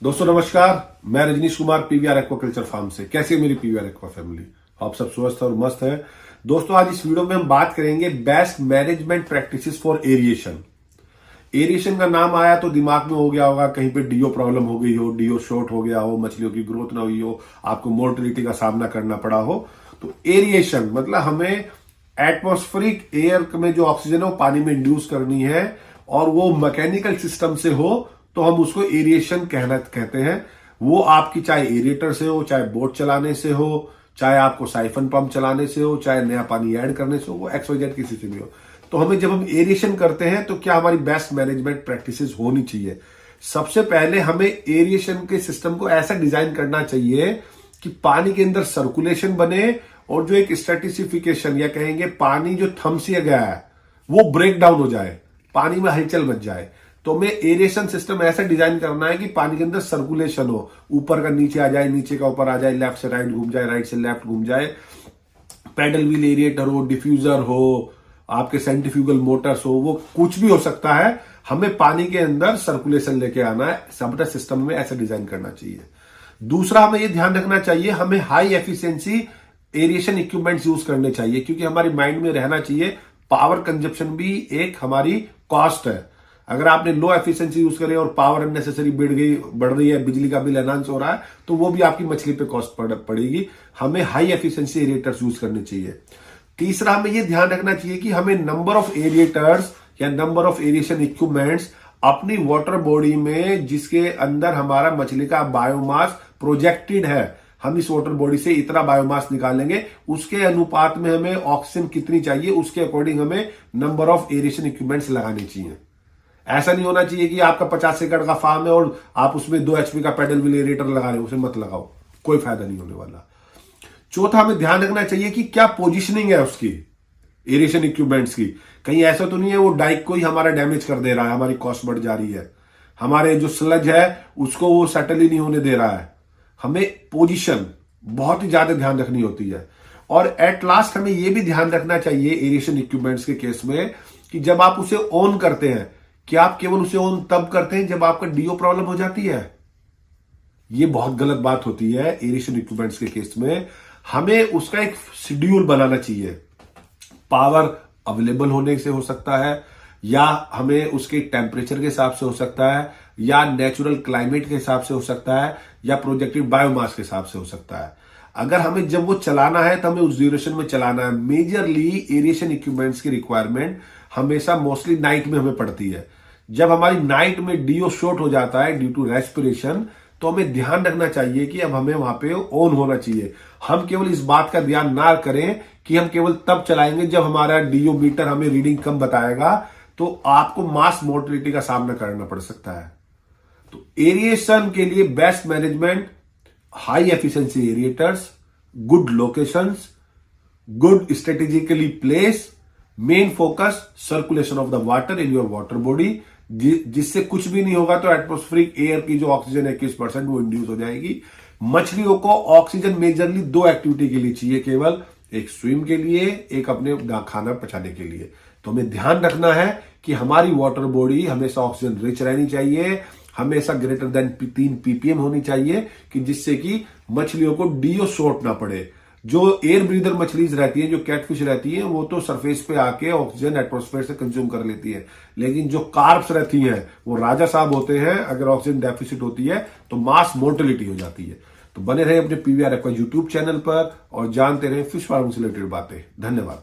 दोस्तों नमस्कार, मैं Rajneesh Kumar PVR aquaculture farm से। कैसे है मेरी पीवीआर एक्वा फैमिली? आप सब स्वस्थ और मस्त है। दोस्तों आज इस वीडियो में हम बात करेंगे best management practices for aeration. Aeration का नाम आया तो दिमाग में हो गया होगा कहीं पे डीओ प्रॉब्लम हो गई हो, डीओ शॉर्ट हो गया हो, मछलियों की ग्रोथ ना हुई हो, आपको मोर्टेलिटी का सामना करना पड़ा हो। तो एरिएशन मतलब हमें एटमॉस्फेरिक एयर में जो ऑक्सीजन है वो पानी में इंड्यूस करनी है और वो मैकेनिकल सिस्टम से हो तो हम उसको एरिएशन कहते हैं। वो आपकी चाहे एरिएटर से हो, चाहे बोट चलाने से हो, चाहे आपको साइफन पंप चलाने से हो, चाहे नया पानी ऐड करने से हो, वो XYZ किसी से भी हो। तो हमें जब हम एरिएशन करते हैं तो क्या हमारी बेस्ट मैनेजमेंट प्रैक्टिसेस होनी चाहिए। सबसे पहले हमें एरिएशन के सिस्टम को ऐसा डिजाइन करना चाहिए कि पानी के अंदर सर्कुलेशन बने और जो एक स्ट्रेटिफिकेशन या कहेंगे पानी जो थम्सिया गया है वो ब्रेक डाउन हो जाए, पानी में हलचल मच जाए। तो हमें एरिएशन सिस्टम ऐसा डिजाइन करना है कि पानी के अंदर सर्कुलेशन हो, ऊपर का नीचे आ जाए, नीचे का ऊपर आ जाए, लेफ्ट से राइट घूम जाए, राइट से लेफ्ट घूम जाए। पैडल व्हील एरिएटर हो, डिफ्यूजर हो, आपके सेंट्रीफ्यूगल मोटर्स हो, वो कुछ भी हो सकता है। हमें पानी के अंदर सर्कुलेशन लेके आना है, सबटा सिस्टम में ऐसा डिजाइन करना चाहिए। दूसरा हमें यह ध्यान रखना चाहिए हमें high efficiency aeration equipments use करने चाहिए, क्योंकि हमारी माइंड में रहना चाहिए पावर कंजप्शन भी एक हमारी कॉस्ट है। अगर आपने लो एफिशिएंसी यूज करे और पावर अननेसेसरी बढ़ रही है, बिजली का बिल एनहांस हो रहा है, तो वो भी आपकी मछली पे कॉस्ट पड़ेगी। हमें हाई एफिशिएंसी एरिएटर्स यूज करने चाहिए। तीसरा हमें यह ध्यान रखना चाहिए कि हमें नंबर ऑफ एरिएटर्स या नंबर ऑफ एरिएशन इक्विपमेंट्स अपनी वाटर बॉडी में जिसके अंदर हमारा मछली का बायोमास प्रोजेक्टेड है, हम इस वाटर बॉडी से इतना बायोमास निकालेंगे, उसके अनुपात में हमें ऑक्सीजन कितनी चाहिए उसके अकॉर्डिंग हमें नंबर ऑफ एरिएशन इक्विपमेंट्स लगाने चाहिए। ऐसा नहीं होना चाहिए कि आपका 50 एकड़ का फार्म है और आप उसमें 2 HP का पैडल व्हील एरिएटर लगा रहे हो, उसे मत लगाओ, कोई फायदा नहीं होने वाला। चौथा हमें ध्यान रखना चाहिए कि क्या पोजीशनिंग है उसकी एरिएशन इक्विपमेंट्स की। कहीं ऐसा तो नहीं है वो डाइक को ही हमारा डैमेज कर दे रहा है, हमारी कॉस्ट बढ़ जा रही है, हमारे जो स्लज है उसको वो सेटल ही नहीं होने दे रहा है। हमें पोजीशन बहुत ही ज्यादा ध्यान रखनी होती है। और एट लास्ट हमें यह भी ध्यान रखना चाहिए एरिएशन इक्विपमेंट्स के केस में कि जब आप उसे ऑन करते हैं, क्या आप केवल उसे ऑन तब करते हैं जब आपका डीओ प्रॉब्लम हो जाती है? यह बहुत गलत बात होती है एरिएशन इक्विपमेंट्स के केस में। हमें उसका एक शेड्यूल बनाना चाहिए। पावर अवेलेबल होने से हो सकता है, या हमें उसके टेम्परेचर के हिसाब से हो सकता है, या नेचुरल क्लाइमेट के हिसाब से हो सकता है, या प्रोजेक्टेड बायोमास के हिसाब से हो सकता है। अगर हमें जब वो चलाना है तो हमें उस ड्यूरेशन में चलाना है। मेजरली एरिएशन इक्विपमेंट्स की रिक्वायरमेंट हमेशा मोस्टली नाइट में हमें पड़ती है। जब हमारी नाइट में डीओ शॉर्ट हो जाता है ड्यू टू रेस्पिरेशन, तो हमें ध्यान रखना चाहिए कि अब हमें वहां पे ऑन होना चाहिए। हम केवल इस बात का ध्यान ना करें कि हम केवल तब चलाएंगे जब हमारा डीओ मीटर हमें रीडिंग कम बताएगा, तो आपको मास मोर्टेलिटी का सामना करना पड़ सकता है। तो एरिएशन के लिए best management, high efficiency aerators, good locations, good strategically place, main focus circulation of the water in your water body, जिससे कुछ भी नहीं होगा तो एटमॉस्फेरिक एयर की जो ऑक्सीजन 21% वो इंड्यूस हो जाएगी। मछलियों को ऑक्सीजन मेजरली 2 एक्टिविटी के लिए चाहिए केवल, एक स्विम के लिए, एक अपने खाना पचाने के लिए। तो हमें ध्यान रखना है कि हमारी वाटर बॉडी हमेशा ऑक्सीजन रिच रहनी चाहिए, हमेशा ग्रेटर देन 3 ppm होनी चाहिए, कि जिससे कि मछलियों को डीओ शॉर्ट ना पड़े। जो एयर ब्रीदर मछलीज रहती हैं, जो कैटफिश रहती हैं, वो तो सरफेस पे आके ऑक्सीजन एटमॉस्फेयर से कंज्यूम कर लेती है, लेकिन जो कार्प्स रहती हैं वो राजा साहब होते हैं। अगर ऑक्सीजन डेफिसिट होती है तो मास मोर्टेलिटी हो जाती है। तो बने रहे अपने पीवीआर एक्वा यूट्यूब चैनल पर और जानते रहे फिश फार्मिंग से रिलेटेड बातें। धन्यवाद।